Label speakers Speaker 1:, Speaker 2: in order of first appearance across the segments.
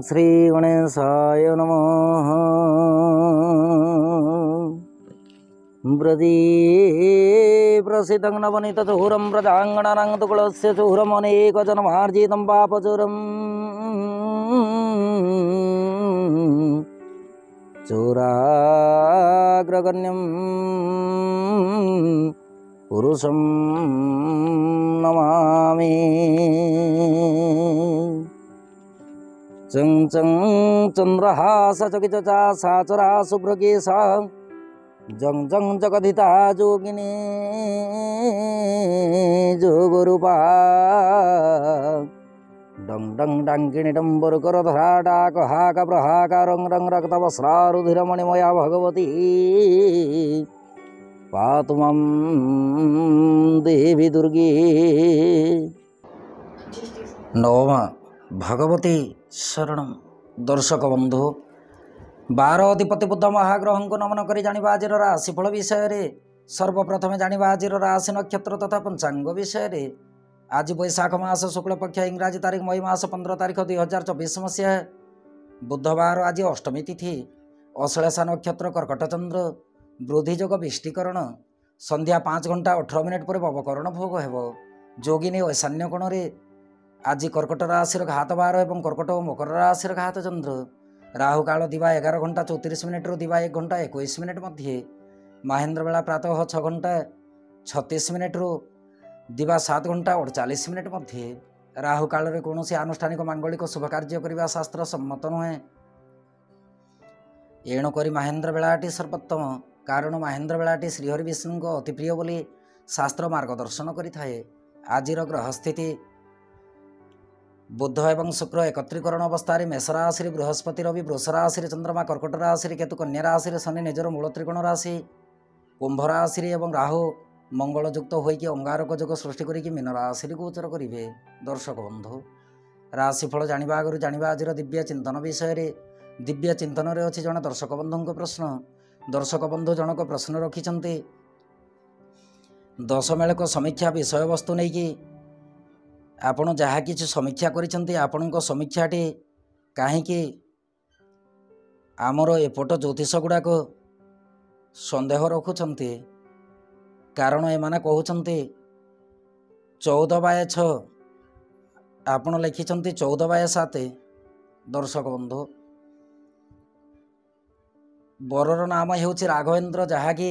Speaker 1: श्री गणेशाय नमः। ब्रजे प्रसिद्धं नवनीतचूरं प्रजाङ्गणानां तुकुलस्य चूरमनेकजनमार्जितं पापचूरम् चूराग्रगण्यं पुरुषं नमामि। चं चं चन्द्रहास चकितचा साचरा शुभ्रकेशा जं जं जगदिता जोगिनी जोगरूपा डं डं डाङ्किणी डम्बरुकरधरा डाकहाक प्रहाकारं रं रक्तवस्रारुधिरमणिमया भगवती पातु मां देवी दुर्गे। नवम भगवती शरणम। दर्शक बंधु, 12 अधिपति बुद्ध महाग्रह को नमन कर जानिबा आज राशिफल विषय। सर्वप्रथम जानिबा आज राशि नक्षत्र तथा पंचांग विषय। आज बैशाख मास शुक्ल पक्ष इंग्राजी तारीख मई मास 15 तारीख 2024 मसीहा बुधवार। आज अष्टमी तिथि, अश्लेषा नक्षत्र, कर्कट चंद्र, वृद्धियोग विष्टिकरण, संध्या 5 घंटा 18 मिनिट पर बवकरण भोग हेब। जोगिनी ईशान्य कोण रे आज कर्कट राशि घात 12 और कर्कट और मकर राशि घात चंद्र। राहु काल दिवा 11 घंटा 34 मिनिट रु दिवा 1 घंटा 21 मिनिट मध्य। महेंद्र बेला प्रातः 6 घंटा 36 मिनिट रु दिवा 7 घंटा 48 मिनिट मध्य। राहु काल रे कौन से आनुष्ठानिक मांगलिक शुभ कार्य करने शास्त्र सम्मत नुहे। एणुक महेंद्र बेलाटी सर्वोत्तम, कारण महेंद्र बेलाटी श्रीहरि विष्णु को अति प्रिय बोली शास्त्र मार्गदर्शन करिथाए। आजिर ग्रह स्थिति बुध एवं शुक्र एकत्रीकरण अवस्था मेष राशि बृहस्पति रवि वृष राशि चंद्रमा कर्कट राशि केतु कन्या राशि शनि निजर मूल त्रिकोण राशि कुंभ राशि एवं राहु मंगल युक्त होइकि अंगारक जोग सृष्टि करिकि मीन राशि गोचर करिवे। दर्शक बंधु, राशिफल जानिबा आगरु जानिबा आजिर दिव्य चिंतन विषय। दिव्य चिंतन रे अछि जण दर्शक बंधु प्रश्न। दर्शक बंधु जनक प्रश्न रखिछन्ति, 10 मेलक समीक्षा विषय वस्तु नहीं कि आपण जहाँ किसी समीक्षा करिसेंती आपणको समीक्षाटी काहीकि आमर एपट ज्योतिष गुड़ाक सन्देह रखुंट। कारण एमाने कहउछन्ती 14/6, आपण लिखिछन्ती 14/7। दर्शक बंधु, बरर नाम हेउछि राघवेन्द्र, जहाँकि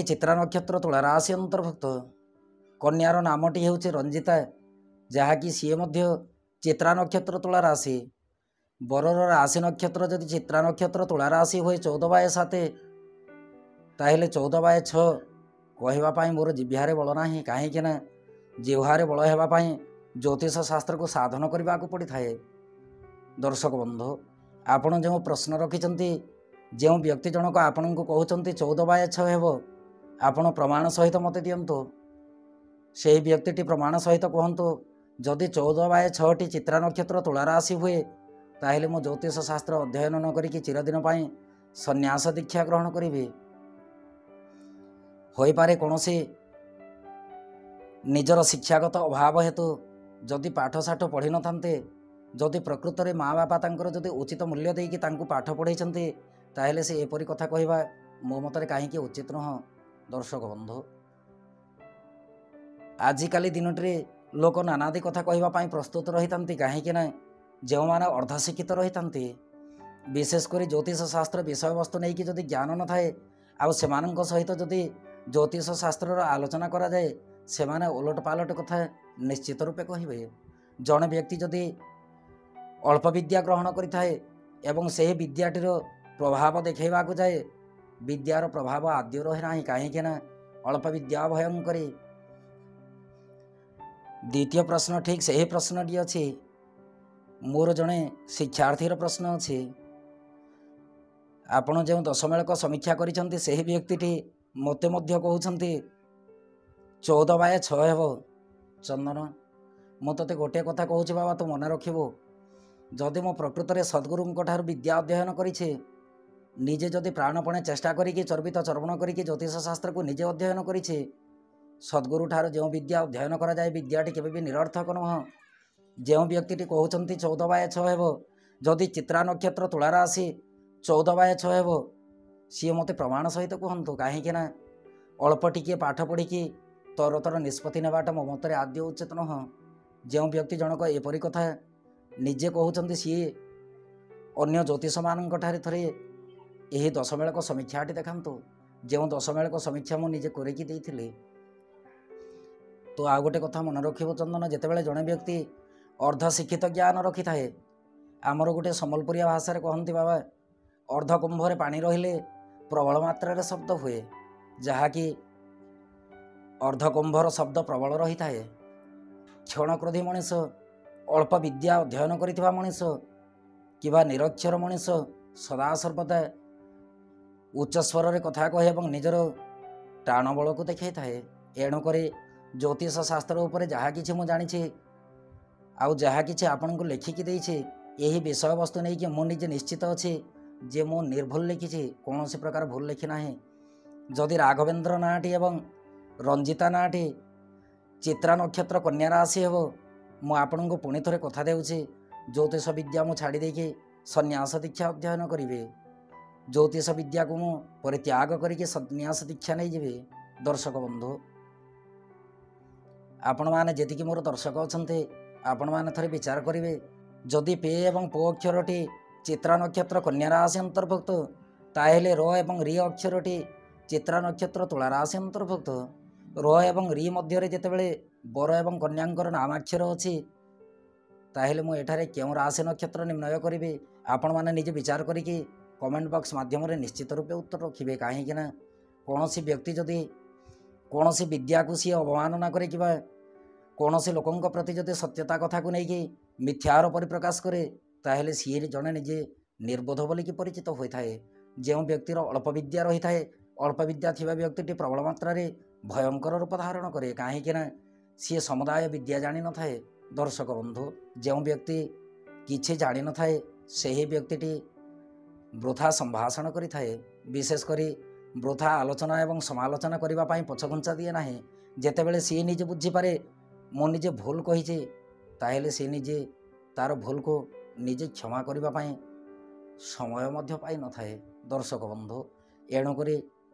Speaker 1: चित्रा नक्षत्र तुला राशि अंतर्भुक्त। कन्यार नामटी हेउछि रंजिता, जहाँकि सीए मध्य चित्रा नक्षत्र तुला राशि। बरर राशि नक्षत्र जदि चित्रा नक्षत्र तुला राशि हुए 14/7, ताहेले 14/6 कहवाई मोर जिह्वारे बल ना। कहीं जिह्वारे बल होगापाई ज्योतिष शास्त्र को साधन करने को पड़ी थाए। दर्शक बंधु, आपण जो प्रश्न रखिंट, जो व्यक्ति जनक आपण को कहते 14/6 हेब, आपण प्रमाण सहित मत दिंतु। से व्यक्ति प्रमाण सहित कहतु, जदि 14/6 टी चित्रा नक्षत्र तुला राशि हुए, ताहेले मो ज्योतिष शास्त्र अध्ययन न करिकि चिरदिन पाई संन्यास दीक्षा ग्रहण करी। हो पारे कौनसी निजर शिक्षागत अभाव हेतु जदि पाठ साठ पढ़ी न थांते, जदि प्रकृत में माँ बापा तांकर जदि उचित मूल्य देकी तांको पाठ पढ़ाई, ताहेले से एपरी कथा कहवा मो मतरे कहीं उचित नुह। दर्शक बंधु, आजिकाली दिनटे लोक नानादी कथा कहवाई प्रस्तुत रही था, कहीं जो मैंने अर्धशिक्षित रही था, विशेषकर ज्योतिष शास्त्र विषय वस्तु नहीं कि जदि ज्ञान न थाए आउ सेमानंक सहित जदि ज्योतिष शास्त्र आलोचना करा जाए, से माने ओलट पालट कथा निश्चित रूपे कहे। जड़े व्यक्ति जदि अल्प विद्या ग्रहण करिथाए एवं से विद्याटीर प्रभाव देखा जाए, विद्यार प्रभाव आद्य रहे ना। कहीं अल्प विद्या भयंकरी। द्वितीय प्रश्न ठीक से ही प्रश्नटी अच्छी मोर जड़े शिक्षार्थीर प्रश्न अच्छी। आपण जो 10 मेलक समीक्षा करिसेंती से व्यक्ति मते मध्य कहउछन्ती 14/6 हेब। चंदन, मु तते गोटे कथा कहूँ बाबा, तू मन रखिबो, जदि मो प्रकृत में सद्गुरुंक ठारू विद्या अध्ययन करिछे, निजे जदि प्राणपणे चेष्टा करिकि चर्वित चर्वण करिकि ज्योतिष शास्त्र को निजे अध्ययन करिछे, सद्गुरु ठार जो विद्या अध्ययन करा जाए विद्याटी केबे भी निरर्थक नुह। ଯେଉଁ ବ୍ୟକ୍ତିଟି କହୁଛନ୍ତି 14/6 ହେବ, ଯଦି ଚିତ୍ରା ନକ୍ଷତ୍ର ତୁଳା ରାଶି 14/6 ହେବ, ସିଏ ମୋତେ ପ୍ରମାଣ ସହିତ କୁହନ୍ତୁ। କାହିଁକି ନା ଅଳ୍ପ ଟିକିଏ ପାଠ ପଢ଼ିକି ତର ନିଷ୍ପତ୍ତି ନେବାଟା ମୋ ମତରେ ଆଦ୍ୟ ଉଚିତ ନୁହଁ। ଯେଉଁ ବ୍ୟକ୍ତି ଜଣକ ଏପରି କଥା ନିଜେ କହୁଛନ୍ତି, ସିଏ ଅନ୍ୟ ଜ୍ୟୋତିଷମାନଙ୍କଠାରେ ଥରେ ଏହି ଦଶମେଳକ ସମୀକ୍ଷାଟି ଦେଖାନ୍ତୁ। ଯେଉଁ ଦଶମେଳକ ସମୀକ୍ଷା ମୁଁ ନିଜେ କରିକି ଦେଇଥିଲି। ତ ଆଉ ଗୋଟେ କଥା ମନେ ରଖିବ ଚନ୍ଦନ, ଯେତେବେଳେ ଜଣେ ବ୍ୟକ୍ତି ଅର୍ଦ୍ଧଶିକ୍ଷିତ ଜ୍ଞାନ ରଖିଥାଏ, ଆମର ଗୋଟେ ସମ୍ବଲପୁରିଆ ଭାଷାରେ କହନ୍ତି ବାବା, ଅର୍ଦ୍ଧ କୁମ୍ଭରେ ପାଣି ରହିଲେ ପ୍ରବଳ ମାତ୍ରାରେ ଶବ୍ଦ ହୁଏ, ଯାହାକି ଅର୍ଦ୍ଧ କୁମ୍ଭର ଶବ୍ଦ ପ୍ରବଳ ରହିଥାଏ। କ୍ଷଣକ୍ରୋଧୀ ମଣିଷ, ଅଳ୍ପ ବିଦ୍ୟା ଅଧ୍ୟୟନ କରିଥିବା ମଣିଷ କିମ୍ବା ନିରକ୍ଷର ମଣିଷ ସଦାସର୍ବଦା ଉଚ୍ଚ ସ୍ୱରରେ କଥା କହେ ଏବଂ ନିଜର ଟାଣ ବଳକୁ ଦେଖାଇଥାଏ। ଏଣୁକରି ଜ୍ୟୋତିଷ ଶାସ୍ତ୍ର ଉପରେ ଯାହା କିଛି ମୁଁ ଜାଣିଛି ଆଉ ଯାହା କିଛି ଆପଣଙ୍କୁ ଲେଖିକି ଦେଇଛି, ଏହି ବିଷୟବସ୍ତୁ ନେଇକି ମୁଁ ନିଜେ ନିଶ୍ଚିତ ଅଛି ଯେ ମୁଁ ନିର୍ଭୁଲ ଲେଖିଛି, କୌଣସି ପ୍ରକାର ଭୁଲ ଲେଖି ନାହିଁ। ଯଦି ରାଘବେନ୍ଦ୍ର ନାଁଟି ଏବଂ ରଞ୍ଜିତା ନାଁଟି ଚିତ୍ରା ନକ୍ଷତ୍ର କନ୍ୟା ରାଶି ହେବ, ମୁଁ ଆପଣଙ୍କୁ ପୁଣି ଥରେ କଥା ଦେଉଛି, ଜ୍ୟୋତିଷ ବିଦ୍ୟା ମୁଁ ଛାଡ଼ି ଦେଇକି ସନ୍ନ୍ୟାସ ଦୀକ୍ଷା ଅଧ୍ୟୟନ କରିବି। ଜ୍ୟୋତିଷ ବିଦ୍ୟାକୁ ମୁଁ ପରିତ୍ୟାଗ କରିକି ସନ୍ନ୍ୟାସ ଦୀକ୍ଷା ନେଇଯିବି। ଦର୍ଶକ ବନ୍ଧୁ, ଆପଣମାନେ ଯେତିକି ମୋର ଦର୍ଶକ ଅଛନ୍ତି, ଆପଣମାନେ ଥରେ ବିଚାର କରିବେ, ଯଦି ପେ ଏବଂ ପୋ ଅକ୍ଷରଟି ଚିତ୍ରା ନକ୍ଷତ୍ର କନ୍ୟା ରାଶି ଅନ୍ତର୍ଭୁକ୍ତ, ତାହେଲେ ର ଏବଂ ରି ଅକ୍ଷରଟି ଚିତ୍ରା ନକ୍ଷତ୍ର ତୁଳା ରାଶି ଅନ୍ତର୍ଭୁକ୍ତ। ର ଏବଂ ରି ମଧ୍ୟରେ ଯେତେବେଳେ ବର ଏବଂ କନ୍ୟାଙ୍କର ନାମାକ୍ଷର ଅଛି, ତାହେଲେ ମୁଁ ଏଠାରେ କେଉଁ ରାଶି ନକ୍ଷତ୍ର ନିର୍ଣ୍ଣୟ କରିବି? ଆପଣମାନେ ନିଜେ ବିଚାର କରିକି କମେଣ୍ଟ ବକ୍ସ ମାଧ୍ୟମରେ ନିଶ୍ଚିତ ରୂପେ ଉତ୍ତର ରଖିବେ। କାହିଁକି ନା କୌଣସି ବ୍ୟକ୍ତି ଯଦି କୌଣସି ବିଦ୍ୟାକୁ ସିଏ ଅବମାନନା କରେ କିମ୍ବା କୌଣସି ଲୋକଙ୍କ ପ୍ରତି ଯଦି ସତ୍ୟତା କଥାକୁ ନେଇକି ମିଥ୍ୟାର ପରିପ୍ରକାଶ କରେ, ତାହେଲେ ସିଏ ଜଣେ ନିଜେ ନିର୍ବୋଧ ବୋଲିକି ପରିଚିତ ହୋଇଥାଏ। ଯେଉଁ ବ୍ୟକ୍ତିର ଅଳ୍ପ ବିଦ୍ୟା ରହିଥାଏ, ଅଳ୍ପ ବିଦ୍ୟା ଥିବା ବ୍ୟକ୍ତିଟି ପ୍ରବଳ ମାତ୍ରାରେ ଭୟଙ୍କର ରୂପ ଧାରଣ କରେ। କାହିଁକି ନା ସିଏ ସମୁଦାୟ ବିଦ୍ୟା ଜାଣିନଥାଏ। ଦର୍ଶକ ବନ୍ଧୁ, ଯେଉଁ ବ୍ୟକ୍ତି କିଛି ଜାଣିନଥାଏ, ସେହି ବ୍ୟକ୍ତିଟି ବୃଥା ସମ୍ଭାଷଣ କରିଥାଏ। ବିଶେଷ କରି ବୃଥା ଆଲୋଚନା ଏବଂ ସମାଲୋଚନା କରିବା ପାଇଁ ପଛଘୁଞ୍ଚା ଦିଏ ନାହିଁ। ଯେତେବେଳେ ସିଏ ନିଜେ ବୁଝିପାରେ ମୁଁ ନିଜେ ଭୁଲ କହିଛି, ତାହେଲେ ସେ ନିଜେ ତାର ଭୁଲକୁ ନିଜେ କ୍ଷମା କରିବା ପାଇଁ ସମୟ ମଧ୍ୟ ପାଇନଥାଏ। ଦର୍ଶକ ବନ୍ଧୁ, ଏଣୁକରି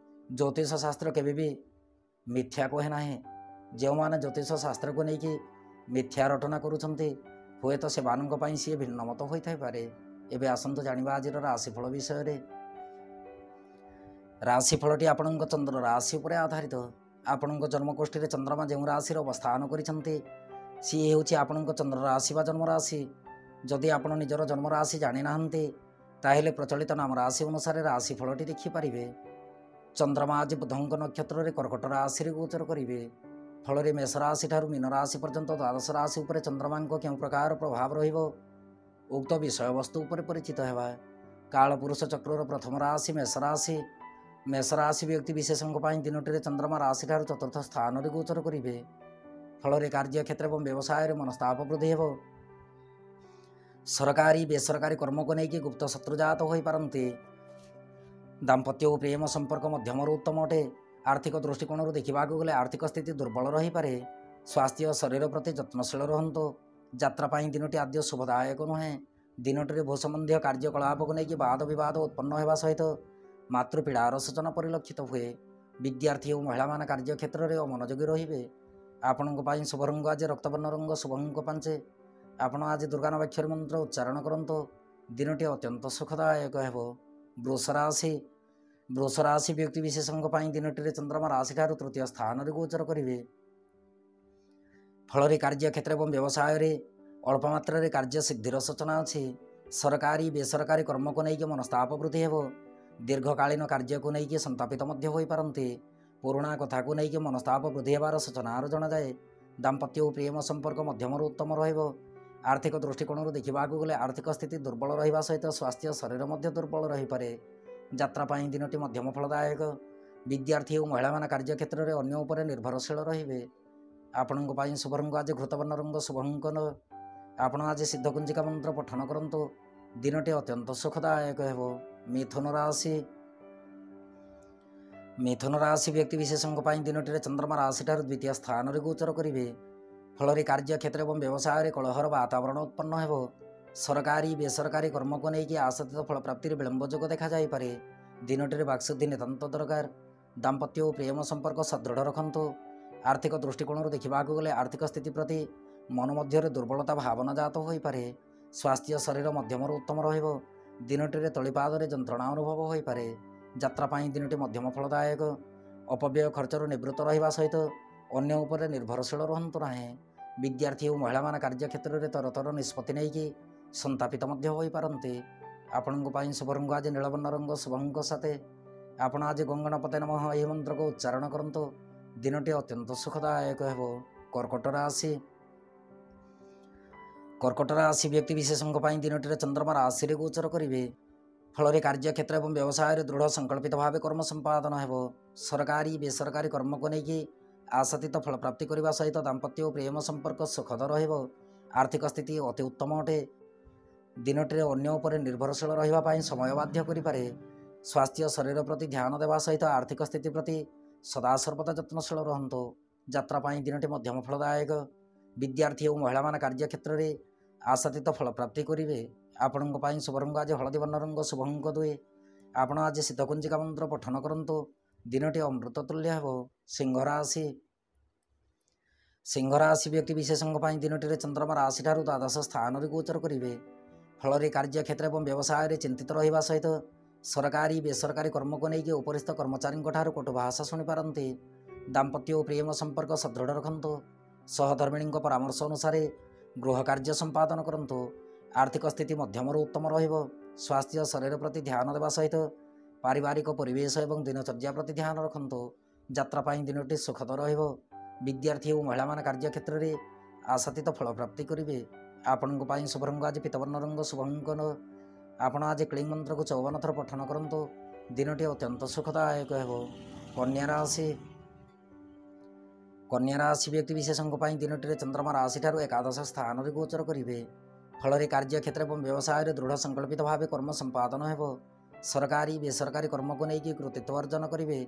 Speaker 1: ଜ୍ୟୋତିଷ ଶାସ୍ତ୍ର କେବେ ବି ମିଥ୍ୟା କହେ ନାହିଁ। ଯେଉଁମାନେ ଜ୍ୟୋତିଷ ଶାସ୍ତ୍ରକୁ ନେଇକି ମିଥ୍ୟା ରଟନା କରୁଛନ୍ତି, ହୁଏତ ସେମାନଙ୍କ ପାଇଁ ସିଏ ଭିନ୍ନମତ ହୋଇଥାଇପାରେ। ଏବେ ଆସନ୍ତୁ ଜାଣିବା ଆଜିର ରାଶିଫଳ ବିଷୟରେ। ରାଶିଫଳଟି ଆପଣଙ୍କ ଚନ୍ଦ୍ର ରାଶି ଉପରେ ଆଧାରିତ। ଆପଣଙ୍କ ଜନ୍ମକୋଷ୍ଠୀରେ ଚନ୍ଦ୍ରମା ଯେଉଁ ରାଶିର ଅବସ୍ଥାନ କରିଛନ୍ତି, ସିଏ ହେଉଛି ଆପଣଙ୍କ ଚନ୍ଦ୍ର ରାଶି ବା ଜନ୍ମ ରାଶି। ଯଦି ଆପଣ ନିଜର ଜନ୍ମ ରାଶି ଜାଣିନାହାନ୍ତି, ତାହେଲେ ପ୍ରଚଳିତ ନାମ ରାଶି ଅନୁସାରେ ରାଶିଫଳଟି ଦେଖିପାରିବେ। ଚନ୍ଦ୍ରମା ଆଜି ବୁଧଙ୍କ ନକ୍ଷତ୍ରରେ କର୍କଟ ରାଶିରେ ଗୋଚର କରିବେ। ଫଳରେ ମେଷ ରାଶି ଠାରୁ ମୀନ ରାଶି ପର୍ଯ୍ୟନ୍ତ ଦ୍ୱାଦଶ ରାଶି ଉପରେ ଚନ୍ଦ୍ରମାଙ୍କ କେଉଁ ପ୍ରକାର ପ୍ରଭାବ ରହିବ, ଉକ୍ତ ବିଷୟବସ୍ତୁ ଉପରେ ପରିଚିତ ହେବା। କାଳପୁରୁଷ ଚକ୍ରର ପ୍ରଥମ ରାଶି ମେଷ ରାଶି। ମେଷ ରାଶି ବ୍ୟକ୍ତି ବିଶେଷଙ୍କ ପାଇଁ ଦିନଟିରେ ଚନ୍ଦ୍ରମା ରାଶିଠାରୁ ଚତୁର୍ଥ ସ୍ଥାନରେ ଗୋଚର କରିବେ। ଫଳରେ କାର୍ଯ୍ୟକ୍ଷେତ୍ର ଏବଂ ବ୍ୟବସାୟରେ ମନସ୍ତାପ ବୃଦ୍ଧି ହେବ। ସରକାରୀ ବେସରକାରୀ କର୍ମକୁ ନେଇକି ଗୁପ୍ତ ଶତ୍ରୁଜାତ ହୋଇପାରନ୍ତି। ଦାମ୍ପତ୍ୟ ଓ ପ୍ରେମ ସମ୍ପର୍କ ମଧ୍ୟମରୁ ଉତ୍ତମ ଅଟେ। ଆର୍ଥିକ ଦୃଷ୍ଟିକୋଣରୁ ଦେଖିବାକୁ ଗଲେ ଆର୍ଥିକ ସ୍ଥିତି ଦୁର୍ବଳ ରହିପାରେ। ସ୍ୱାସ୍ଥ୍ୟ ଓ ଶରୀର ପ୍ରତି ଯତ୍ନଶୀଳ ରୁହନ୍ତୁ। ଯାତ୍ରା ପାଇଁ ଦିନଟି ଆଦ୍ୟ ଶୁଭଦାୟକ ନୁହେଁ। ଦିନଟିରେ ଭୂ ସମ୍ବନ୍ଧୀୟ କାର୍ଯ୍ୟକଳାପକୁ ନେଇକି ବାଦ ବିବାଦ ଉତ୍ପନ୍ନ ହେବା ସହିତ ମାତୃପୀଡ଼ାର ସୂଚନା ପରିଲକ୍ଷିତ ହୁଏ। ବିଦ୍ୟାର୍ଥୀ ଓ ମହିଳାମାନେ କାର୍ଯ୍ୟକ୍ଷେତ୍ରରେ ଅମନୋଯୋଗୀ ରହିବେ। ଆପଣଙ୍କ ପାଇଁ ଶୁଭ ରଙ୍ଗ ଆଜି ରକ୍ତବର୍ଣ୍ଣ ରଙ୍ଗ, ଶୁଭ ଅଙ୍କ 5। ଆପଣ ଆଜି ଦୁର୍ଗା ନବାକ୍ଷରୀ ମନ୍ତ୍ର ଉଚ୍ଚାରଣ କରନ୍ତୁ। ଦିନଟି ଅତ୍ୟନ୍ତ ସୁଖଦାୟକ ହେବ। ବୃଷ ରାଶି। ବୃଷ ରାଶି ବ୍ୟକ୍ତି ବିଶେଷଙ୍କ ପାଇଁ ଦିନଟିରେ ଚନ୍ଦ୍ରମା ରାଶିଠାରୁ ତୃତୀୟ ସ୍ଥାନରେ ଗୋଚର କରିବେ। ଫଳରେ କାର୍ଯ୍ୟକ୍ଷେତ୍ର ଏବଂ ବ୍ୟବସାୟରେ ଅଳ୍ପ ମାତ୍ରାରେ କାର୍ଯ୍ୟସିଦ୍ଧିର ସୂଚନା ଅଛି। ସରକାରୀ ବେସରକାରୀ କର୍ମକୁ ନେଇକି ମନସ୍ତାପ ବୃଦ୍ଧି ହେବ। ଦୀର୍ଘକାଳୀନ କାର୍ଯ୍ୟକୁ ନେଇକି ସନ୍ତାପିତ ମଧ୍ୟ ହୋଇପାରନ୍ତି। ପୁରୁଣା କଥାକୁ ନେଇକି ମନସ୍ତାପ ବୃଦ୍ଧି ହେବାର ସୂଚନାରୁ ଜଣାଯାଏ। ଦାମ୍ପତ୍ୟ ଓ ପ୍ରେମ ସମ୍ପର୍କ ମଧ୍ୟମରୁ ଉତ୍ତମ ରହିବ। ଆର୍ଥିକ ଦୃଷ୍ଟିକୋଣରୁ ଦେଖିବାକୁ ଗଲେ ଆର୍ଥିକ ସ୍ଥିତି ଦୁର୍ବଳ ରହିବା ସହିତ ସ୍ୱାସ୍ଥ୍ୟ ଶରୀର ମଧ୍ୟ ଦୁର୍ବଳ ରହିପାରେ। ଯାତ୍ରା ପାଇଁ ଦିନଟି ମଧ୍ୟମ ଫଳଦାୟକ। ବିଦ୍ୟାର୍ଥୀ ଓ ମହିଳାମାନେ କାର୍ଯ୍ୟକ୍ଷେତ୍ରରେ ଅନ୍ୟ ଉପରେ ନିର୍ଭରଶୀଳ ରହିବେ। ଆପଣଙ୍କ ପାଇଁ ଶୁଭ ରଙ୍ଗ ଆଜି ଘୃତବର୍ଣ୍ଣ ରଙ୍ଗ, ଶୁଭ ଅଙ୍କ 9। ଆପଣ ଆଜି ସିଦ୍ଧକୁଞ୍ଜିକା ମନ୍ତ୍ର ପଠନ କରନ୍ତୁ। ଦିନଟି ଅତ୍ୟନ୍ତ ସୁଖଦାୟକ ହେବ। ମିଥୁନ ରାଶି। ମିଥୁନ ରାଶି ବ୍ୟକ୍ତି ବିଶେଷଙ୍କ ପାଇଁ ଦିନଟିରେ ଚନ୍ଦ୍ରମା ରାଶିଠାରୁ ଦ୍ୱିତୀୟ ସ୍ଥାନରେ ଗୋଚର କରିବେ। ଫଳରେ କାର୍ଯ୍ୟକ୍ଷେତ୍ର ଏବଂ ବ୍ୟବସାୟରେ କଳହର ବାତାବରଣ ଉତ୍ପନ୍ନ ହେବ। ସରକାରୀ ବେସରକାରୀ କର୍ମକୁ ନେଇକି ଆଶାତୀତ ଫଳପ୍ରାପ୍ତିରେ ବିଳମ୍ବ ଯୋଗ ଦେଖାଯାଇପାରେ। ଦିନଟିରେ ବାକ୍ଶୁଦ୍ଧି ନିତାନ୍ତ ଦରକାର। ଦାମ୍ପତ୍ୟ ଓ ପ୍ରେମ ସମ୍ପର୍କ ସଦୃଢ଼ ରଖନ୍ତୁ। ଆର୍ଥିକ ଦୃଷ୍ଟିକୋଣରୁ ଦେଖିବାକୁ ଗଲେ ଆର୍ଥିକ ସ୍ଥିତି ପ୍ରତି ମନ ମଧ୍ୟରେ ଦୁର୍ବଳତା ଭାବନା ଜାତ ହୋଇପାରେ। ସ୍ୱାସ୍ଥ୍ୟ ଶରୀର ମଧ୍ୟମରୁ ଉତ୍ତମ ରହିବ। ଦିନଟିରେ ତଳିପାଦରେ ଯନ୍ତ୍ରଣା ଅନୁଭବ ହୋଇପାରେ। ଯାତ୍ରା ପାଇଁ ଦିନଟି ମଧ୍ୟମ ଫଳଦାୟକ। ଅପବ୍ୟୟ ଖର୍ଚ୍ଚରୁ ନିବୃତ୍ତ ରହିବା ସହିତ ଅନ୍ୟ ଉପରେ ନିର୍ଭରଶୀଳ ରୁହନ୍ତୁ ନାହିଁ। ବିଦ୍ୟାର୍ଥୀ ଓ ମହିଳାମାନେ କାର୍ଯ୍ୟକ୍ଷେତ୍ରରେ ତରତର ନିଷ୍ପତ୍ତି ନେଇକି ସନ୍ତାପିତ ମଧ୍ୟ ହୋଇପାରନ୍ତି। ଆପଣଙ୍କ ପାଇଁ ଶୁଭ ରଙ୍ଗ ଆଜି ନୀଳବର୍ଣ୍ଣ ରଙ୍ଗ। ଶୁଭଙ୍କ ସାଥେ ଆପଣ ଆଜି ଗଙ୍ଗଣପତେ ନମଃ ଏହି ମନ୍ତ୍ରକୁ ଉଚ୍ଚାରଣ କରନ୍ତୁ। ଦିନଟି ଅତ୍ୟନ୍ତ ସୁଖଦାୟକ ହେବ। କର୍କଟ ରାଶି। କର୍କଟ ରାଶି ବ୍ୟକ୍ତି ବିଶେଷଙ୍କ ପାଇଁ ଦିନଟିରେ ଚନ୍ଦ୍ରମା ରାଶିରେ ଗୋଚର କରିବେ। ଫଳରେ କାର୍ଯ୍ୟକ୍ଷେତ୍ର ଏବଂ ବ୍ୟବସାୟରେ ଦୃଢ଼ ସଂକଳ୍ପିତ ଭାବେ କର୍ମ ସମ୍ପାଦନ ହେବ। ସରକାରୀ ବେସରକାରୀ କର୍ମକୁ ନେଇକି ଆଶାତୀତ ଫଳପ୍ରାପ୍ତି କରିବା ସହିତ ଦାମ୍ପତ୍ୟ ଓ ପ୍ରେମ ସମ୍ପର୍କ ସୁଖଦ ରହିବ। ଆର୍ଥିକ ସ୍ଥିତି ଅତି ଉତ୍ତମ ଅଟେ। ଦିନଟିରେ ଅନ୍ୟ ଉପରେ ନିର୍ଭରଶୀଳ ରହିବା ପାଇଁ ସମୟ ବାଧ୍ୟ କରିପାରେ। ସ୍ୱାସ୍ଥ୍ୟ ଶରୀର ପ୍ରତି ଧ୍ୟାନ ଦେବା ସହିତ ଆର୍ଥିକ ସ୍ଥିତି ପ୍ରତି ସଦାସର୍ବଦା ଯତ୍ନଶୀଳ ରୁହନ୍ତୁ। ଯାତ୍ରା ପାଇଁ ଦିନଟି ମଧ୍ୟମ ଫଳଦାୟକ। ବିଦ୍ୟାର୍ଥୀ ଓ ମହିଳାମାନେ କାର୍ଯ୍ୟକ୍ଷେତ୍ରରେ ଆଶାତୀତ ଫଳପ୍ରାପ୍ତି କରିବେ। ଆପଣଙ୍କ ପାଇଁ ଶୁଭ ରଙ୍ଗ ଆଜି ହଳଦୀ ବର୍ଣ୍ଣ ରଙ୍ଗ। ଶୁଭଙ୍କ 2 ଆପଣ ଆଜି ଶୀତକୁଞ୍ଜିକା ମନ୍ତ୍ର ପଠନ କରନ୍ତୁ। ଦିନଟି ଅମୃତ ତୁଲ୍ୟ ହେବ। ସିଂହ ରାଶି। ସିଂହ ରାଶି ବ୍ୟକ୍ତି ବିଶେଷଙ୍କ ପାଇଁ ଦିନଟିରେ ଚନ୍ଦ୍ରମା ରାଶିଠାରୁ ଦ୍ୱାଦଶ ସ୍ଥାନରେ ଗୋଚର କରିବେ। ଫଳରେ କାର୍ଯ୍ୟକ୍ଷେତ୍ର ଏବଂ ବ୍ୟବସାୟରେ ଚିନ୍ତିତ ରହିବା ସହିତ ସରକାରୀ ବେସରକାରୀ କର୍ମକୁ ନେଇକି ଉପରିସ୍ଥ କର୍ମଚାରୀଙ୍କ ଠାରୁ କଟୁ ଭାଷା ଶୁଣିପାରନ୍ତି। ଦାମ୍ପତ୍ୟ ଓ ପ୍ରେମ ସମ୍ପର୍କ ସଦୃଢ଼ ରଖନ୍ତୁ। ସହଧର୍ମିଣୀଙ୍କ ପରାମର୍ଶ ଅନୁସାରେ ଗୃହ କାର୍ଯ୍ୟ ସମ୍ପାଦନ କରନ୍ତୁ। ଆର୍ଥିକ ସ୍ଥିତି ମଧ୍ୟମରୁ ଉତ୍ତମ ରହିବ। ସ୍ୱାସ୍ଥ୍ୟ ଶରୀର ପ୍ରତି ଧ୍ୟାନ ଦେବା ସହିତ ପାରିବାରିକ ପରିବେଶ ଏବଂ ଦିନଚର୍ଯ୍ୟା ପ୍ରତି ଧ୍ୟାନ ରଖନ୍ତୁ। ଯାତ୍ରା ପାଇଁ ଦିନଟି ସୁଖଦ ରହିବ। ବିଦ୍ୟାର୍ଥୀ ଓ ମହିଳାମାନେ କାର୍ଯ୍ୟକ୍ଷେତ୍ରରେ ଆଶାତୀତ ଫଳପ୍ରାପ୍ତି କରିବେ। ଆପଣଙ୍କ ପାଇଁ ଶୁଭ ରଙ୍ଗ ଆଜି ପୀତବର୍ଣ୍ଣ ରଙ୍ଗ। ଶୁଭଙ୍କ ଆପଣ ଆଜି କ୍ଲିଂ ମନ୍ତ୍ରକୁ 54 ଥର ପଠନ କରନ୍ତୁ। ଦିନଟି ଅତ୍ୟନ୍ତ ସୁଖଦାୟକ ହେବ। କନ୍ୟା ରାଶି। କନ୍ୟା ରାଶି ବ୍ୟକ୍ତି ବିଶେଷଙ୍କ ପାଇଁ ଦିନଟିରେ ଚନ୍ଦ୍ରମା ରାଶିଠାରୁ ଏକାଦଶ ସ୍ଥାନରେ ଗୋଚର କରିବେ। ଫଳରେ କାର୍ଯ୍ୟକ୍ଷେତ୍ର ଏବଂ ବ୍ୟବସାୟରେ ଦୃଢ଼ ସଂକଳ୍ପିତ ଭାବେ କର୍ମ ସମ୍ପାଦନ ହେବ। ସରକାରୀ ବେସରକାରୀ କର୍ମକୁ ନେଇକି କୃତିତ୍ୱ ଅର୍ଜନ କରିବେ।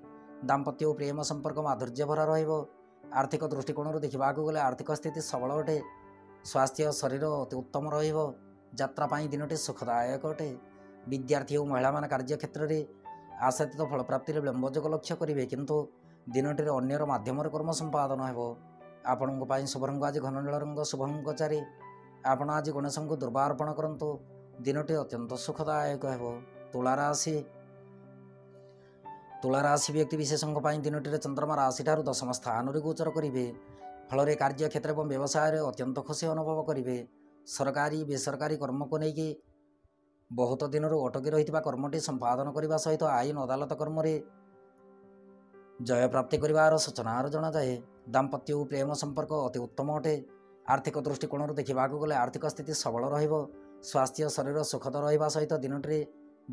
Speaker 1: ଦାମ୍ପତ୍ୟ ଓ ପ୍ରେମ ସମ୍ପର୍କ ମାଧୁର୍ଯ୍ୟ ଭରା ରହିବ। ଆର୍ଥିକ ଦୃଷ୍ଟିକୋଣରୁ ଦେଖିବାକୁ ଗଲେ ଆର୍ଥିକ ସ୍ଥିତି ସବଳ ଅଟେ। ସ୍ୱାସ୍ଥ୍ୟ ଶରୀର ଅତି ଉତ୍ତମ ରହିବ। ଯାତ୍ରା ପାଇଁ ଦିନଟି ସୁଖଦାୟକ ଅଟେ। ବିଦ୍ୟାର୍ଥୀ ଓ ମହିଳାମାନେ କାର୍ଯ୍ୟକ୍ଷେତ୍ରରେ ଆଶାତୀତ ଫଳପ୍ରାପ୍ତିରେ ବିଳମ୍ବ ଯୋଗ ଲକ୍ଷ୍ୟ କରିବେ, କିନ୍ତୁ ଦିନଟିରେ ଅନ୍ୟର ମାଧ୍ୟମରେ କର୍ମ ସମ୍ପାଦନ ହେବ। ଆପଣଙ୍କ ପାଇଁ ଶୁଭ ରଙ୍ଗ ଆଜି ଘନ ନୀଳ ରଙ୍ଗ। ଶୁଭଙ୍କ 4 ଆପଣ ଆଜି ଗଣେଶଙ୍କୁ ଦୁର୍ବା ଅର୍ପଣ କରନ୍ତୁ। ଦିନଟି ଅତ୍ୟନ୍ତ ସୁଖଦାୟକ ହେବ। ତୁଳା ରାଶି। ତୁଳା ରାଶି ବ୍ୟକ୍ତି ବିଶେଷଙ୍କ ପାଇଁ ଦିନଟିରେ ଚନ୍ଦ୍ରମା ରାଶିଠାରୁ ଦଶମ ସ୍ଥାନରେ ଗୋଚର କରିବେ। ଫଳରେ କାର୍ଯ୍ୟକ୍ଷେତ୍ର ଏବଂ ବ୍ୟବସାୟରେ ଅତ୍ୟନ୍ତ ଖୁସି ଅନୁଭବ କରିବେ। ସରକାରୀ ବେସରକାରୀ କର୍ମକୁ ନେଇକି ବହୁତ ଦିନରୁ ଅଟକି ରହିଥିବା କର୍ମଟି ସମ୍ପାଦନ କରିବା ସହିତ ଆଇନ ଅଦାଲତ କର୍ମରେ ଜୟ ପ୍ରାପ୍ତି କରିବାର ସୂଚନାରୁ ଜଣାଯାଏ। ଦାମ୍ପତ୍ୟ ଓ ପ୍ରେମ ସମ୍ପର୍କ ଅତି ଉତ୍ତମ ଅଟେ। ଆର୍ଥିକ ଦୃଷ୍ଟିକୋଣରୁ ଦେଖିବାକୁ ଗଲେ ଆର୍ଥିକ ସ୍ଥିତି ସବଳ ରହିବ। ସ୍ୱାସ୍ଥ୍ୟ ଶରୀର ସୁଖଦ ରହିବା ସହିତ ଦିନଟିରେ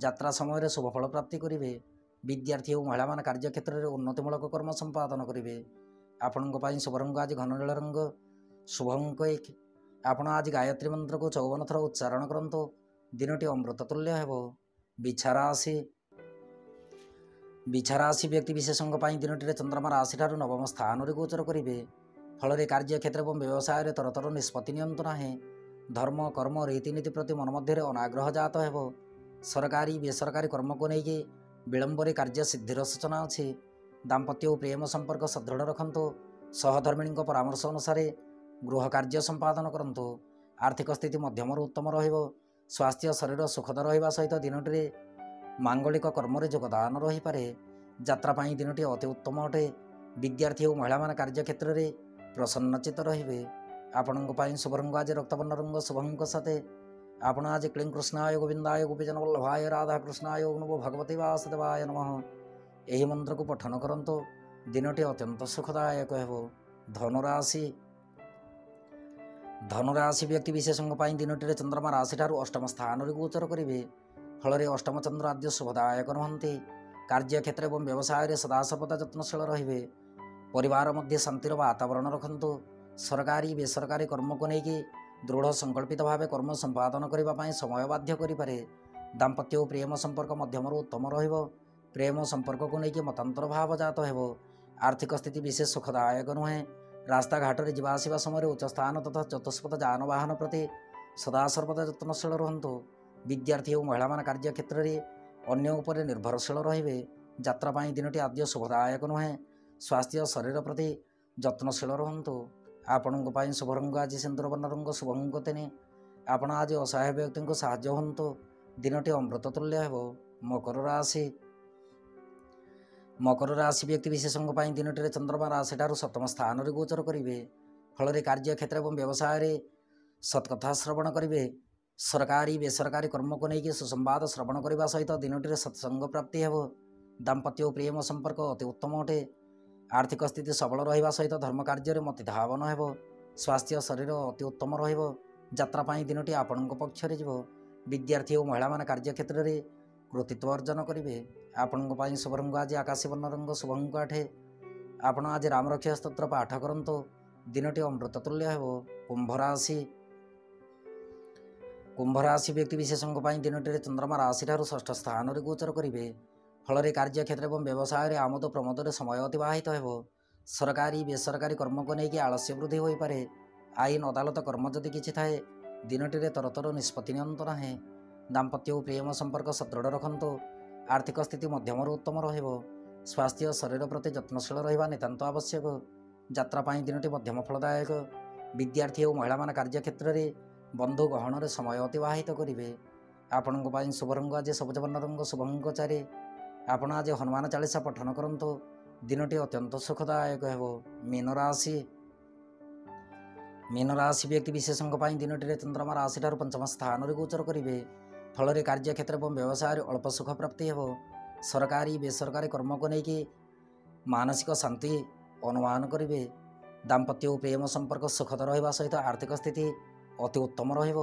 Speaker 1: ଯାତ୍ରା ସମୟରେ ଶୁଭଫଳ ପ୍ରାପ୍ତି କରିବେ। ବିଦ୍ୟାର୍ଥୀ ଓ ମହିଳାମାନେ କାର୍ଯ୍ୟକ୍ଷେତ୍ରରେ ଉନ୍ନତିମୂଳକ କର୍ମ ସମ୍ପାଦନ କରିବେ। ଆପଣଙ୍କ ପାଇଁ ଶୁଭ ରଙ୍ଗ ଆଜି ଘନ ନୀଳ ରଙ୍ଗ। ଶୁଭଙ୍କ 1 ଆପଣ ଆଜି ଗାୟତ୍ରୀ ମନ୍ତ୍ରକୁ 54 ଥର ଉଚ୍ଚାରଣ କରନ୍ତୁ। ଦିନଟି ଅମୃତ ତୁଲ୍ୟ ହେବ। ବିଛା ରାଶି। ବିଛା ରାଶି ବ୍ୟକ୍ତି ବିଶେଷଙ୍କ ପାଇଁ ଦିନଟିରେ ଚନ୍ଦ୍ରମା ରାଶିଠାରୁ ନବମ ସ୍ଥାନରେ ଗୋଚର କରିବେ। ଫଳରେ କାର୍ଯ୍ୟକ୍ଷେତ୍ର ଏବଂ ବ୍ୟବସାୟରେ ତରତର ନିଷ୍ପତ୍ତି ନିଅନ୍ତୁ ନାହିଁ। ଧର୍ମ କର୍ମ ରୀତିନୀତି ପ୍ରତି ମନ ମଧ୍ୟରେ ଅନାଗ୍ରହ ଜାତ ହେବ। ସରକାରୀ ବେସରକାରୀ କର୍ମକୁ ନେଇକି ବିଳମ୍ବରେ କାର୍ଯ୍ୟ ସିଦ୍ଧିର ସୂଚନା ଅଛି। ଦାମ୍ପତ୍ୟ ଓ ପ୍ରେମ ସମ୍ପର୍କ ସଦୃଢ଼ ରଖନ୍ତୁ। ସହଧର୍ମିଣୀଙ୍କ ପରାମର୍ଶ ଅନୁସାରେ ଗୃହ କାର୍ଯ୍ୟ ସମ୍ପାଦନ କରନ୍ତୁ। ଆର୍ଥିକ ସ୍ଥିତି ମଧ୍ୟମରୁ ଉତ୍ତମ ରହିବ। ସ୍ୱାସ୍ଥ୍ୟ ଶରୀର ସୁଖଦ ରହିବା ସହିତ ଦିନଟିରେ ମାଙ୍ଗଳିକ କର୍ମରେ ଯୋଗଦାନ ରହିପାରେ। ଯାତ୍ରା ପାଇଁ ଦିନଟି ଅତି ଉତ୍ତମ ଅଟେ। ବିଦ୍ୟାର୍ଥୀ ଓ ମହିଳାମାନେ କାର୍ଯ୍ୟକ୍ଷେତ୍ରରେ ପ୍ରସନ୍ନଚିତ ରହିବେ। ଆପଣଙ୍କ ପାଇଁ ଶୁଭ ରଙ୍ଗ ଆଜି ରକ୍ତବର୍ଣ୍ଣ ରଙ୍ଗ। ଶୁଭଙ୍କ ସାଥେ ଆପଣ ଆଜି କ୍ଲିଂ କୃଷ୍ଣାୟ ଗୋବିନ୍ଦାୟ ଗୋପୀଜନ ବଲ୍ଲଭାୟ ରାଧାକୃଷ୍ଣାୟ ନମୋ ଭଗବତେ ବାସୁଦେବାୟ ନମଃ ଏହି ମନ୍ତ୍ରକୁ ପଠନ କରନ୍ତୁ। ଦିନଟି ଅତ୍ୟନ୍ତ ସୁଖଦାୟକ ହେବ। ଧନୁରାଶି। ଧନୁରାଶି ବ୍ୟକ୍ତି ବିଶେଷଙ୍କ ପାଇଁ ଦିନଟିରେ ଚନ୍ଦ୍ରମା ରାଶିଠାରୁ ଅଷ୍ଟମ ସ୍ଥାନରେ ଗୋଚର କରିବେ। ଫଳରେ ଅଷ୍ଟମ ଚନ୍ଦ୍ର ଆଦ୍ୟ ଶୁଭଦାୟକ ନୁହନ୍ତି। କାର୍ଯ୍ୟକ୍ଷେତ୍ର ଏବଂ ବ୍ୟବସାୟରେ ସଦାସର୍ବଦା ଯତ୍ନଶୀଳ ରହିବେ। ପରିବାର ମଧ୍ୟ ଶାନ୍ତିର ବାତାବରଣ ରଖନ୍ତୁ। ସରକାରୀ ବେସରକାରୀ କର୍ମକୁ ନେଇକି ଦୃଢ଼ ସଂକଳ୍ପିତ ଭାବେ କର୍ମ ସମ୍ପାଦନ କରିବା ପାଇଁ ସମୟ ବାଧ୍ୟ କରିପାରେ। ଦାମ୍ପତ୍ୟ ଓ ପ୍ରେମ ସମ୍ପର୍କ ମଧ୍ୟମରୁ ଉତ୍ତମ ରହିବ। ପ୍ରେମ ସମ୍ପର୍କକୁ ନେଇକି ମତାନ୍ତର ଭାବ ଜାତ ହେବ। ଆର୍ଥିକ ସ୍ଥିତି ବିଶେଷ ସୁଖଦାୟକ ନୁହେଁ। ରାସ୍ତାଘାଟରେ ଯିବା ଆସିବା ସମୟରେ ଉଚ୍ଚ ସ୍ଥାନ ତଥା ଚତୁଷ୍ପଥ ଯାନବାହନ ପ୍ରତି ସଦାସର୍ବଦା ଯତ୍ନଶୀଳ ରୁହନ୍ତୁ। ବିଦ୍ୟାର୍ଥୀ ଓ ମହିଳାମାନେ କାର୍ଯ୍ୟକ୍ଷେତ୍ରରେ ଅନ୍ୟ ଉପରେ ନିର୍ଭରଶୀଳ ରହିବେ। ଯାତ୍ରା ପାଇଁ ଦିନଟି ଆଦ୍ୟ ଶୁଭଦାୟକ ନୁହେଁ। ସ୍ୱାସ୍ଥ୍ୟ ଶରୀର ପ୍ରତି ଯତ୍ନଶୀଳ ରୁହନ୍ତୁ। ଆପଣଙ୍କ ପାଇଁ ଶୁଭ ରଙ୍ଗ ଆଜି ସିନ୍ଦୁର ବର୍ଣ୍ଣ ରଙ୍ଗ, ଶୁଭ ଅଙ୍କ 3। ଆପଣ ଆଜି ଅସହାୟ ବ୍ୟକ୍ତିଙ୍କୁ ସାହାଯ୍ୟ ହୁଅନ୍ତୁ। ଦିନଟି ଅମୃତ ତୁଲ୍ୟ ହେବ। ମକର ରାଶି ବ୍ୟକ୍ତି ବିଶେଷଙ୍କ ପାଇଁ ଦିନଟିରେ ଚନ୍ଦ୍ରମା ରାଶିଠାରୁ ସପ୍ତମ ସ୍ଥାନରେ ଗୋଚର କରିବେ। ଫଳରେ କାର୍ଯ୍ୟକ୍ଷେତ୍ର ଏବଂ ବ୍ୟବସାୟରେ ସତ୍କଥା ଶ୍ରବଣ କରିବେ। ସରକାରୀ ବେସରକାରୀ କର୍ମକୁ ନେଇକି ସୁସମ୍ବାଦ ଶ୍ରବଣ କରିବା ସହିତ ଦିନଟିରେ ସତ୍ସଙ୍ଗ ପ୍ରାପ୍ତି ହେବ। ଦାମ୍ପତ୍ୟ ଓ ପ୍ରେମ ସମ୍ପର୍କ ଅତି ଉତ୍ତମ ଅଟେ। ଆର୍ଥିକ ସ୍ଥିତି ସବଳ ରହିବା ସହିତ ଧର୍ମ କାର୍ଯ୍ୟରେ ମତି ଧାବନ ହେବ। ସ୍ୱାସ୍ଥ୍ୟ ଶରୀର ଅତି ଉତ୍ତମ ରହିବ। ଯାତ୍ରା ପାଇଁ ଦିନଟି ଆପଣଙ୍କ ପକ୍ଷରେ ଯିବ। ବିଦ୍ୟାର୍ଥୀ ଓ ମହିଳାମାନେ କାର୍ଯ୍ୟକ୍ଷେତ୍ରରେ କୃତିତ୍ୱ ଅର୍ଜନ କରିବେ। ଆପଣଙ୍କ ପାଇଁ ଶୁଭ ରଙ୍ଗ ଆଜି ଆକାଶୀ ବର୍ଣ୍ଣ ରଙ୍ଗ, ଶୁଭ ଅଙ୍କ 8। ଆପଣ ଆଜି ରାମରକ୍ଷା ସ୍ତୋତ୍ର ପାଠ କରନ୍ତୁ। ଦିନଟି ଅମୃତ ତୁଲ୍ୟ ହେବ। କୁମ୍ଭ ରାଶି ବ୍ୟକ୍ତି ବିଶେଷଙ୍କ ପାଇଁ ଦିନଟିରେ ଚନ୍ଦ୍ରମା ରାଶିଠାରୁ ଷଷ୍ଠ ସ୍ଥାନରେ ଗୋଚର କରିବେ। ଫଳରେ କାର୍ଯ୍ୟକ୍ଷେତ୍ର ଏବଂ ବ୍ୟବସାୟରେ ଆମୋଦ ପ୍ରମୋଦରେ ସମୟ ଅତିବାହିତ ହେବ। ସରକାରୀ ବେସରକାରୀ କର୍ମକୁ ନେଇକି ଆଳସ୍ୟ ବୃଦ୍ଧି ହୋଇପାରେ। ଆଇନ ଅଦାଲତ କର୍ମ ଯଦି କିଛି ଥାଏ, ଦିନଟିରେ ତରତର ନିଷ୍ପତ୍ତି ନିଅନ୍ତୁ ନାହିଁ। ଦାମ୍ପତ୍ୟ ଓ ପ୍ରେମ ସମ୍ପର୍କ ସଦୃଢ଼ ରଖନ୍ତୁ। ଆର୍ଥିକ ସ୍ଥିତି ମଧ୍ୟମରୁ ଉତ୍ତମ ରହିବ। ସ୍ୱାସ୍ଥ୍ୟ ଶରୀର ପ୍ରତି ଯତ୍ନଶୀଳ ରହିବା ନିତାନ୍ତ ଆବଶ୍ୟକ। ଯାତ୍ରା ପାଇଁ ଦିନଟି ମଧ୍ୟମ ଫଳଦାୟକ। ବିଦ୍ୟାର୍ଥୀ ଓ ମହିଳାମାନେ କାର୍ଯ୍ୟକ୍ଷେତ୍ରରେ ବନ୍ଧୁ ଗହଣରେ ସମୟ ଅତିବାହିତ କରିବେ। ଆପଣଙ୍କ ପାଇଁ ଶୁଭ ରଙ୍ଗ ଆଜି ସବୁଜ ବର୍ଣ୍ଣ ରଙ୍ଗ, ଶୁଭ ଅଙ୍କ 4। ଆପଣ ଆଜି ହନୁମାନ ଚାଳିଶା ପଠନ କରନ୍ତୁ। ଦିନଟି ଅତ୍ୟନ୍ତ ସୁଖଦାୟକ ହେବ। ମୀନ ରାଶି ବ୍ୟକ୍ତି ବିଶେଷଙ୍କ ପାଇଁ ଦିନଟିରେ ଚନ୍ଦ୍ରମା ରାଶିଠାରୁ ପଞ୍ଚମ ସ୍ଥାନରେ ଗୋଚର କରିବେ। ଫଳରେ କାର୍ଯ୍ୟକ୍ଷେତ୍ର ଏବଂ ବ୍ୟବସାୟରେ ଅଳ୍ପ ସୁଖ ପ୍ରାପ୍ତି ହେବ। ସରକାରୀ ବେସରକାରୀ କର୍ମକୁ ନେଇକି ମାନସିକ ଶାନ୍ତି ଅନୁମାନ କରିବେ। ଦାମ୍ପତ୍ୟ ଓ ପ୍ରେମ ସମ୍ପର୍କ ସୁଖଦ ରହିବା ସହିତ ଆର୍ଥିକ ସ୍ଥିତି ଅତି ଉତ୍ତମ ରହିବ।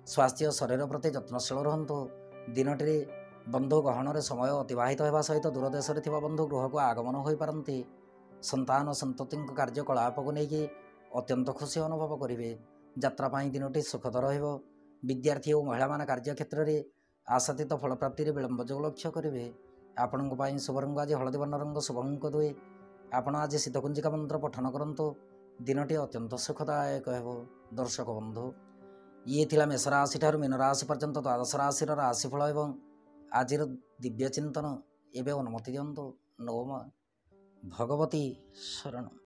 Speaker 1: ସ୍ୱାସ୍ଥ୍ୟ ଶରୀର ପ୍ରତି ଯତ୍ନଶୀଳ ରୁହନ୍ତୁ। ଦିନଟିରେ ବନ୍ଧୁ ଗହଣରେ ସମୟ ଅତିବାହିତ ହେବା ସହିତ ଦୂରଦେଶରେ ଥିବା ବନ୍ଧୁ ଗୃହକୁ ଆଗମନ ହୋଇପାରନ୍ତି। ସନ୍ତାନ ସନ୍ତତିଙ୍କ କାର୍ଯ୍ୟକଳାପକୁ ନେଇକି ଅତ୍ୟନ୍ତ ଖୁସି ଅନୁଭବ କରିବେ। ଯାତ୍ରା ପାଇଁ ଦିନଟି ସୁଖଦ ରହିବ। ବିଦ୍ୟାର୍ଥୀ ଓ ମହିଳାମାନେ କାର୍ଯ୍ୟକ୍ଷେତ୍ରରେ ଆଶାତୀତ ଫଳପ୍ରାପ୍ତିରେ ବିଳମ୍ବ ଯୋଗ ଲକ୍ଷ୍ୟ କରିବେ। ଆପଣଙ୍କ ପାଇଁ ଶୁଭ ରଙ୍ଗ ଆଜି ହଳଦୀ ବର୍ଣ୍ଣ ରଙ୍ଗ, ଶୁଭ ଅଙ୍କ 2। ଆପଣ ଆଜି ଶୀତକୁଞ୍ଜିକା ମନ୍ତ୍ର ପଠନ କରନ୍ତୁ। ଦିନଟି ଅତ୍ୟନ୍ତ ସୁଖଦାୟକ ହେବ। ଦର୍ଶକ ବନ୍ଧୁ, ଇଏ ଥିଲା ମେଷ ରାଶି ଠାରୁ ମୀନ ରାଶି ପର୍ଯ୍ୟନ୍ତ ଦ୍ୱାଦଶ ରାଶିର ରାଶିଫଳ ଏବଂ ଆଜିର ଦିବ୍ୟ ଚିନ୍ତନ। ଏବେ ଅନୁମତି ଦିଅନ୍ତୁ। ନମଃ ଭଗବତୀ ଶରଣ।